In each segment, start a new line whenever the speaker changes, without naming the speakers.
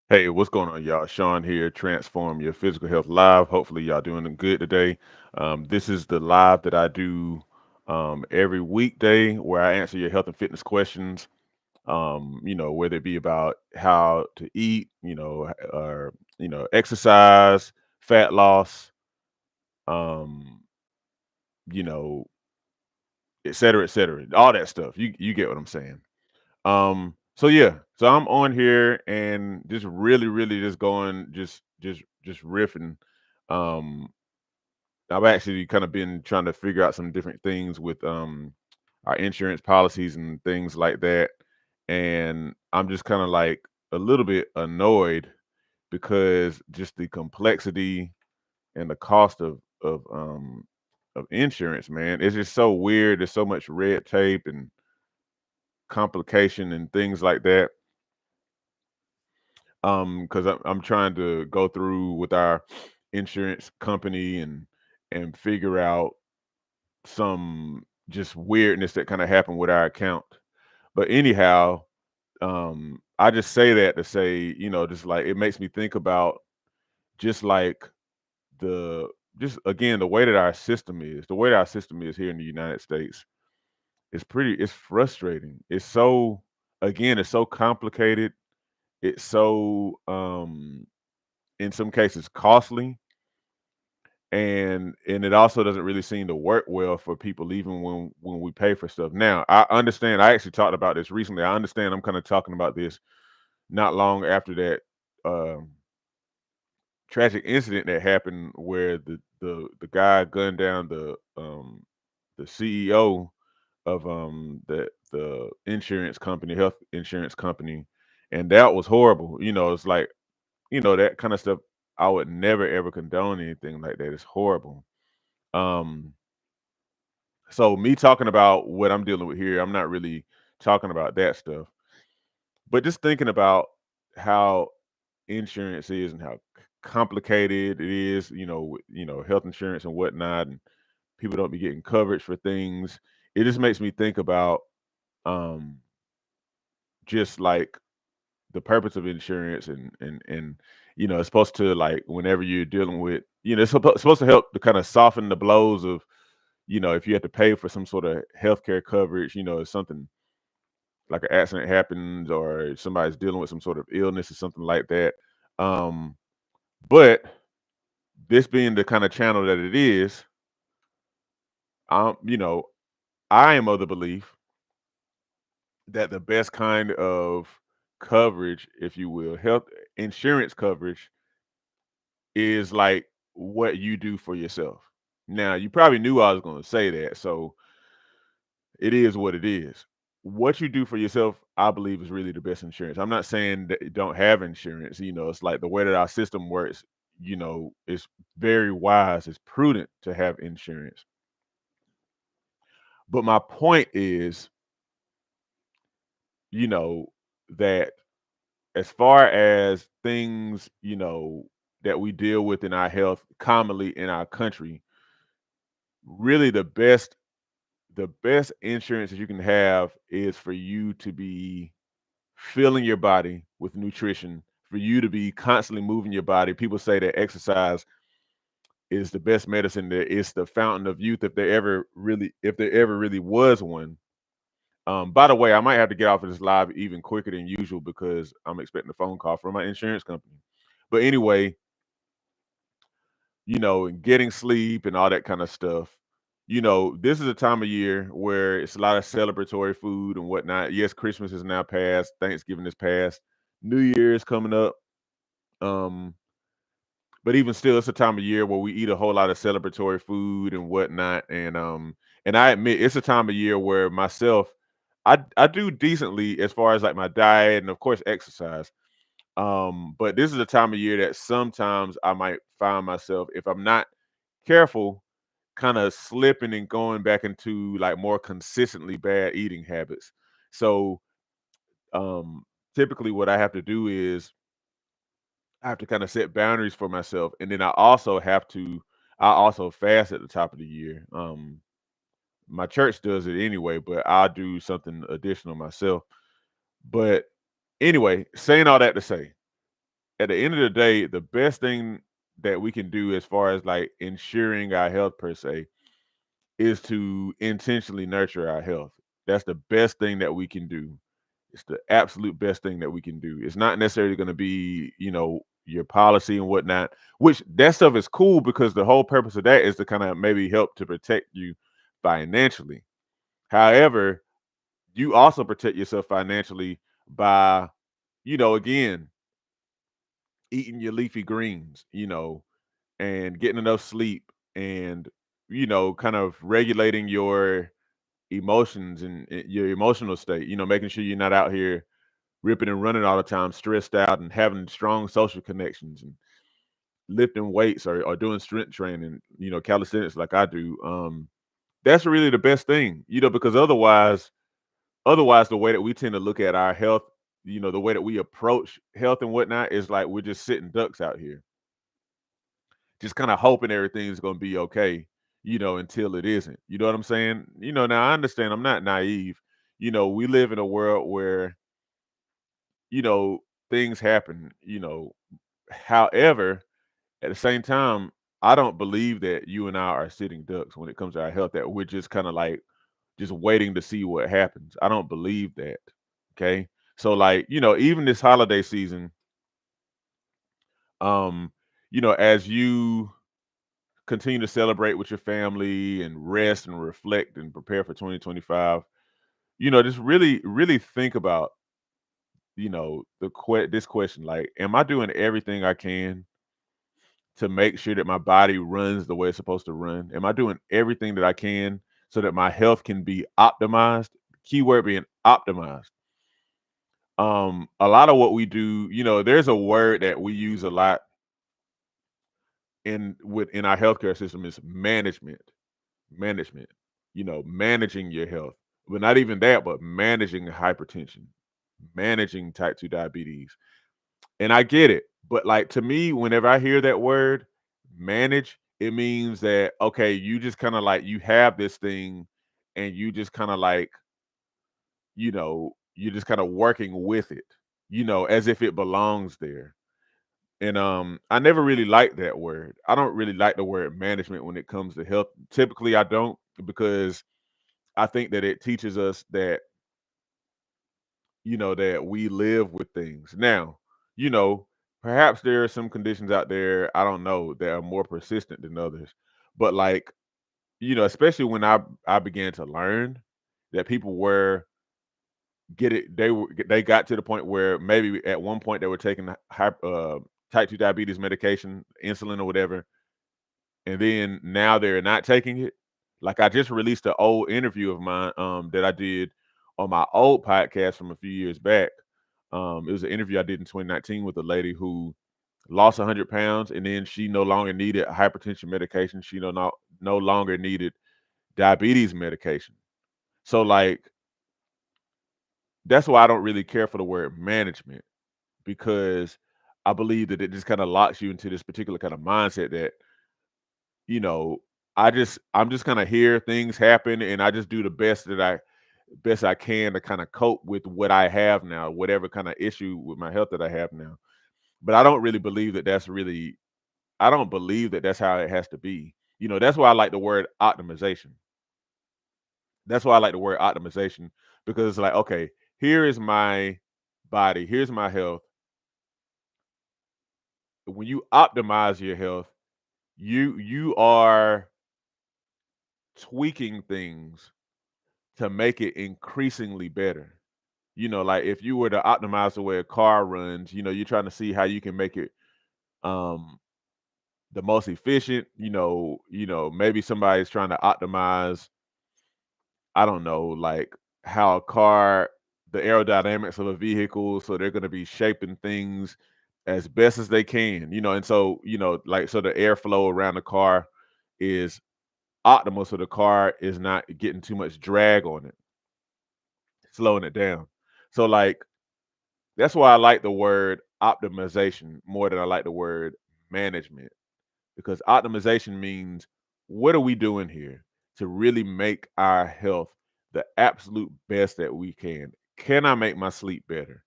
Hey, what's going on, y'all? Sean here, Transform Your Physical Health Live. Hopefully, y'all doing good today. This is the live that I do every weekday where I answer your health and fitness questions. Whether it be about how to eat, or exercise, fat loss, um, you know, et cetera, all that stuff. You get what I'm saying. So yeah, so I'm on here and just really just going just riffing. Um I've actually kind of been trying to figure out some different things with our insurance policies and things like that. And I'm just kind of like a little bit annoyed because just the complexity and the cost of insurance, man. It's just so weird. There's so much red tape and complication and things like that. Because I'm trying to go through with our insurance company and figure out some just weirdness that kind of happened with our account. But anyhow, I just say that to say, just like it makes me think about just like the just again the way that our system is, the way that our system is here in the United States it's frustrating. It's so again, it's so complicated. It's so in some cases costly, and it also doesn't really seem to work well for people even when we pay for stuff. Now I understand, I actually talked about this recently. I understand I'm kind of talking about this not long after that um tragic incident that happened where the guy gunned down the CEO of the insurance company, health insurance company, and that was horrible. It's like, that kind of stuff. I would never ever condone anything like that. It's horrible. Um, so me talking about what I'm dealing with here, I'm not really talking about that stuff, but just thinking about how insurance is and how complicated it is, health insurance and whatnot, and people don't be getting coverage for things. It just makes me think about um, just like the purpose of insurance and it's supposed to, like, whenever you're dealing with, it's supposed to help to kind of soften the blows of, if you have to pay for some sort of healthcare coverage, if something like an accident happens or somebody's dealing with some sort of illness or something like that. Um, but this being the kind of channel that it is, um, you know, I am of the belief that the best kind of coverage, if you will, health insurance coverage is like what you do for yourself. Now, you probably knew I was going to say that, so it is what it is. What you do for yourself, I believe, is really the best insurance. I'm not saying that you don't have insurance. It's like the way that our system works, it's very wise, it's prudent to have insurance. But my point is, you know, that as far as things, that we deal with in our health commonly in our country, really the best insurance that you can have is for you to be filling your body with nutrition, for you to be constantly moving your body. People say that exercise is the best medicine. That it's the fountain of youth, if there ever really was one. By the way, I might have to get off of this live even quicker than usual because I'm expecting a phone call from my insurance company. But anyway, and getting sleep and all that kind of stuff. This is a time of year where it's a lot of celebratory food and whatnot. Yes, Christmas is now past, Thanksgiving is past, New Year is coming up. Um, but even still, it's a time of year where we eat a whole lot of celebratory food and whatnot. And I admit it's a time of year where myself, I do decently as far as like my diet and of course exercise. But this is a time of year that sometimes I might find myself, if I'm not careful, kind of slipping and going back into like more consistently bad eating habits. So um typically what I have to do is I have to kind of set boundaries for myself. And then I also fast at the top of the year. My church does it anyway, but I'll do something additional myself. But anyway, saying all that to say, at the end of the day, the best thing that we can do as far as like ensuring our health per se is to intentionally nurture our health. That's the best thing that we can do. It's the absolute best thing that we can do. It's not necessarily going to be, your policy and whatnot, which that stuff is cool because the whole purpose of that is to kind of maybe help to protect you financially. However, you also protect yourself financially by, again, eating your leafy greens, and getting enough sleep and, kind of regulating your emotions and your emotional state, making sure you're not out here ripping and running all the time, stressed out and having strong social connections and lifting weights or doing strength training, calisthenics like I do. That's really the best thing, because otherwise the way that we tend to look at our health, the way that we approach health and whatnot is like we're just sitting ducks out here, just kind of hoping everything's going to be okay, until it isn't. You know what I'm saying? Now I understand I'm not naive. We live in a world where, you know, things happen, However, at the same time, I don't believe that you and I are sitting ducks when it comes to our health, that we're just kind of like just waiting to see what happens. I don't believe that. Okay. So like, even this holiday season, um, as you continue to celebrate with your family and rest and reflect and prepare for 2025, just really, really think about, this question, like, am I doing everything I can to make sure that my body runs the way it's supposed to run? Am I doing everything that I can so that my health can be optimized? Keyword being optimized. A lot of what we do, there's a word that we use a lot in our healthcare system is management. Management. Managing your health. But not even that, but managing hypertension, managing type 2 diabetes. And I get it. But like to me, whenever I hear that word manage, it means that okay, you just kind of like you have this thing and you just kind of like, you're just kind of working with it, as if it belongs there. And I never really liked that word. I don't really like the word management when it comes to health. Typically I don't, because I think that it teaches us that, that we live with things. Now, you know, perhaps there are some conditions out there, I don't know, that are more persistent than others. But like, especially when I began to learn that people were they got to the point where maybe at one point they were taking type 2 diabetes medication, insulin or whatever, and then now they're not taking it. Like I just released an old interview of mine that I did on my old podcast from a few years back. It was an interview I did in 2019 with a lady who lost 100 pounds and then she no longer needed hypertension medication. She no longer needed diabetes medication. So like that's why I don't really care for the word management, because I believe that it just kind of locks you into this particular kind of mindset that, you know, I'm just kind of here, things happen, and I just do the best I can to kind of cope with what I have now, whatever kind of issue with my health that I have now. But I don't really believe that I don't believe that that's how it has to be. That's why I like the word optimization. That's why I like the word optimization, because it's like, okay, here is my body, here's my health. When you optimize your health, you are tweaking things to make it increasingly better. Like if you were to optimize the way a car runs, you're trying to see how you can make it um the most efficient. Maybe somebody's trying to optimize, I don't know, like how a car, the aerodynamics of a vehicle, so they're going to be shaping things as best as they can, and so, like so the airflow around the car is optimal so the car is not getting too much drag on it, slowing it down. So like that's why I like the word optimization more than I like the word management, because optimization means what are we doing here to really make our health the absolute best that we can? Can I make my sleep better?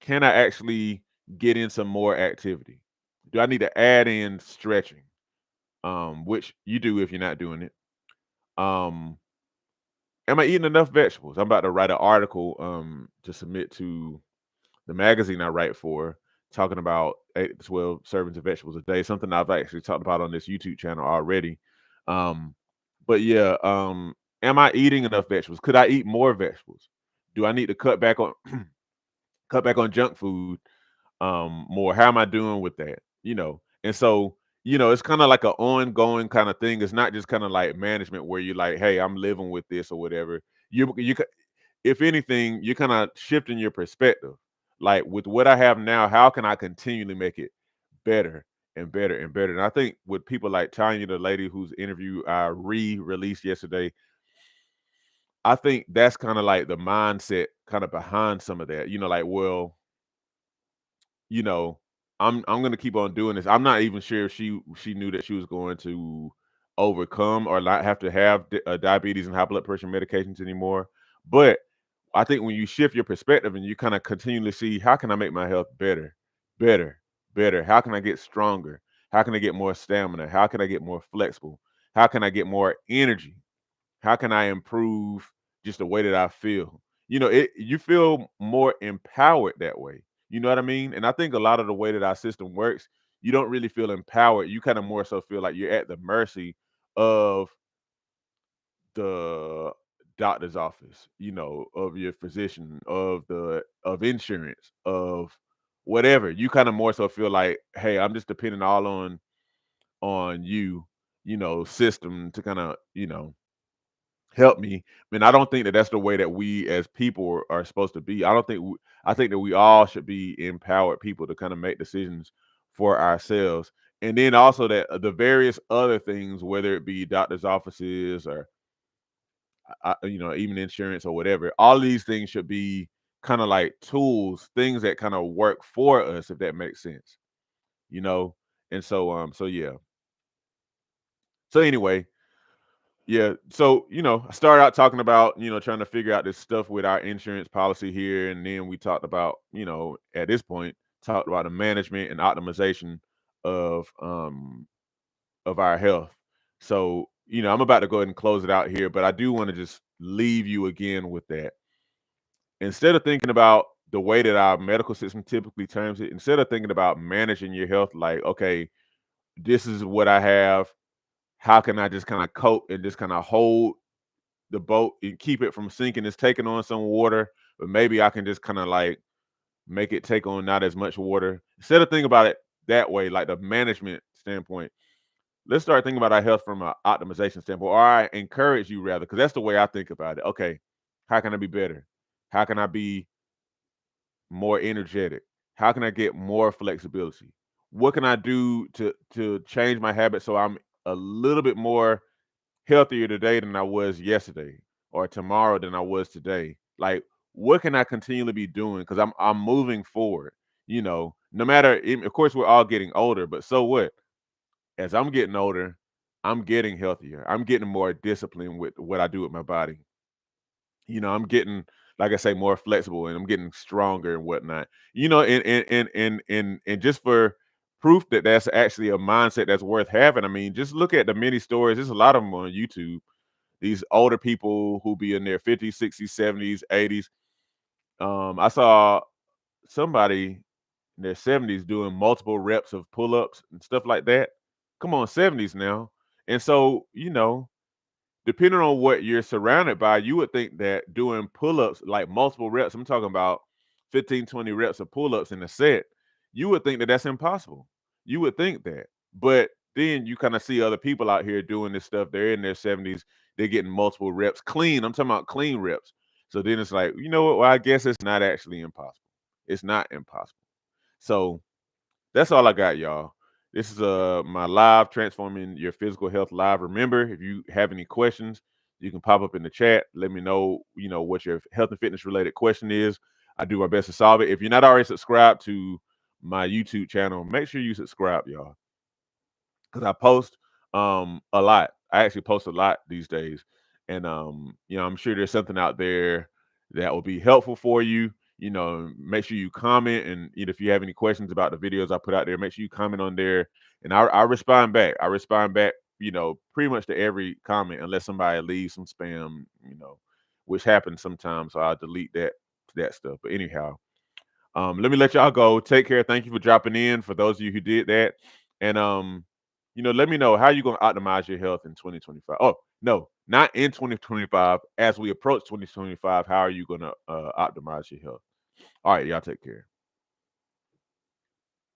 Can I actually, get in some more activity? Do I need to add in stretching? Which you do if you're not doing it. Um, am I eating enough vegetables? I'm about to write an article to submit to the magazine I write for, talking about 8 to 12 servings of vegetables a day. Something I've actually talked about on this YouTube channel already. Um, but yeah, am I eating enough vegetables? Could I eat more vegetables? Do I need to cut back on junk food more? How am I doing with that? And so it's kind of like an ongoing kind of thing. It's not just kind of like management where you're like, hey, I'm living with this or whatever. If anything, you're kind of shifting your perspective. Like with what I have now, how can I continually make it better and better and better? And I think with people like Tanya, the lady whose interview I re-released yesterday, I think that's kind of like the mindset kind of behind some of that. Like, well, you know, I'm gonna keep on doing this. I'm not even sure if she knew that she was going to overcome or not have to have diabetes and high blood pressure medications anymore. But I think when you shift your perspective and you kind of continually see how can I make my health better, better, better? How can I get stronger? How can I get more stamina? How can I get more flexible? How can I get more energy? How can I improve just the way that I feel? You feel more empowered that way. You know what I mean? And I think a lot of the way that our system works, you don't really feel empowered. You kind of more so feel like you're at the mercy of the doctor's office, of your physician, of insurance, of whatever. You kind of more so feel like, hey, I'm just depending all on you, system to kind of, help me. I don't think that that's the way that we as people are supposed to be. I think that we all should be empowered people to kind of make decisions for ourselves. And then also that the various other things, whether it be doctor's offices or even insurance or whatever, all of these things should be kind of like tools, things that kind of work for us, if that makes sense. You know? And so yeah. So anyway, yeah. So, I started out talking about, trying to figure out this stuff with our insurance policy here. And then we talked about, at this point, talked about the management and optimization of of our health. So, I'm about to go ahead and close it out here, but I do want to just leave you again with that. Instead of thinking about the way that our medical system typically terms it, instead of thinking about managing your health, like, okay, this is what I have. How can I just kind of cope and just kind of hold the boat and keep it from sinking? It's taking on some water, but maybe I can just kind of like make it take on not as much water. Instead of thinking about it that way, like the management standpoint, let's start thinking about our health from an optimization standpoint. Or I encourage you rather, because that's the way I think about it. Okay, how can I be better? How can I be more energetic? How can I get more flexibility? What can I do to change my habits so I'm a little bit more healthier today than I was yesterday, or tomorrow than I was today? Like, what can I continually be doing? Because I'm moving forward. No matter. Of course, we're all getting older, but so what? As I'm getting older, I'm getting healthier. I'm getting more disciplined with what I do with my body. I'm getting, like I say, more flexible, and I'm getting stronger and whatnot. And just for proof that that's actually a mindset that's worth having. I mean, just look at the many stories. There's a lot of them on YouTube. These older people who be in their 50s, 60s, 70s, 80s. I saw somebody in their 70s doing multiple reps of pull-ups and stuff like that. Come on, 70s now. And so, depending on what you're surrounded by, you would think that doing pull-ups, like multiple reps, I'm talking about 15, 20 reps of pull-ups in a set, you would think that that's impossible. You would think that. But then you kind of see other people out here doing this stuff. They're in their 70s, they're getting multiple reps clean. I'm talking about clean reps. So then it's like, you know what? Well, I guess it's not actually impossible. It's not impossible. So that's all I got, y'all. This is my live transforming your physical health live. Remember, if you have any questions, you can pop up in the chat. Let me know, what your health and fitness related question is. I do my best to solve it. If you're not already subscribed to my YouTube channel, make sure you subscribe, y'all, because I post a lot. I actually post a lot these days, and I'm sure there's something out there that will be helpful for you. Make sure you comment, and if you have any questions about the videos I put out there, make sure you comment on there, and I respond back. I respond back, pretty much to every comment, unless somebody leaves some spam, which happens sometimes. So I'll delete that stuff. But anyhow, let me let y'all go. Take care. Thank you for dropping in. For those of you who did that, and let me know how you gonna optimize your health in 2025. Oh no, not in 2025. As we approach 2025, how are you gonna optimize your health? All right, y'all take care.